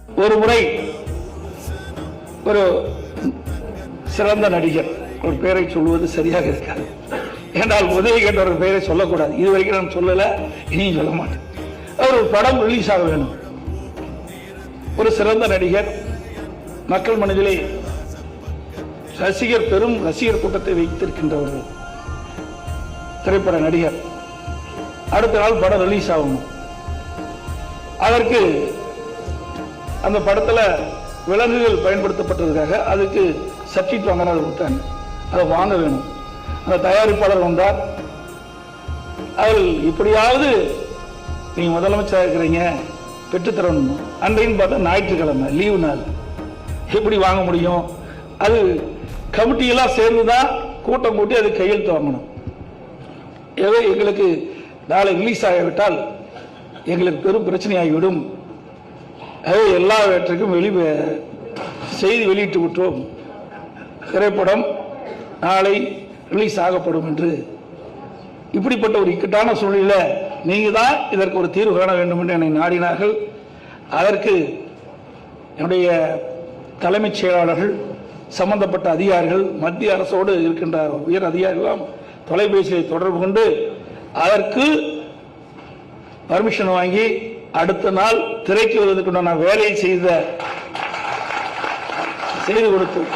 ஒரு முறை ஒரு சிறந்த நடிகர் ஒரு பெயரை சொல்வது சரியாக இருக்காது, ஏன்றால் உதவி கேட்ட ஒரு பெயரை சொல்லக்கூடாது. இதுவரைக்கும் நான் சொல்லல, இனியும் சொல்ல மாட்டேன். அவர் ஒரு படம் ரிலீஸ் ஆக வேணும். ஒரு சிறந்த நடிகர், மக்கள் மனதிலே பெரும் ரசிகர் கூட்டத்தை வைத்திருக்கின்ற ஒரு திரைப்பட நடிகர். அடுத்த நாள் படம் ரிலீஸ் ஆகணும். அதற்கு அந்த படத்துல விலங்குகள் பயன்படுத்தப்பட்டதுக்காக அதுக்கு சர்டிஃபிகேட் வாங்கினார் கொடுத்தாங்க. அதை வாங்க வேணும். அந்த தயாரிப்பாளர் வந்தார். அவர் இப்படியாவது நீங்க முதலமைச்சராக இருக்கிறீங்க, பெற்றுத்தரணும். அன்றைன்னு பார்த்தா ஞாயிற்றுக்கிழமை லீவு நாள், எப்படி வாங்க முடியும்? அது கமிட்டியெல்லாம் சேர்ந்துதான் கூட்டம் கூட்டி அது கையெழுத்து வாங்கணும். ஏதோ எங்களுக்கு நாளை ரிலீஸ் ஆகிவிட்டால் எங்களுக்கு பெரும் பிரச்சனையாகிவிடும். எல்லாவற்றுக்கும் செய்தி வெளியிட்டு விட்டோம், திரைப்படம் நாளை ரிலீஸ் ஆகப்படும் என்று. இப்படிப்பட்ட ஒரு இக்கட்டான சூழ்நிலை நீங்க தான் இதற்கு ஒரு தீர்வு காண வேண்டும் என்று என்னை நாடினார்கள். அதற்கு என்னுடைய தலைமைச் செயலாளர்கள், சம்பந்தப்பட்ட அதிகாரிகள், மத்திய அரசோடு இருக்கின்ற உயர் அதிகாரிகள் தொலைபேசியை தொடர்பு கொண்டு அதற்கு பர்மிஷன் வாங்கி அடுத்த நாள் திரைக்கு வருவதற்கு நான் வேலையை செய்து கொடுத்தோம்.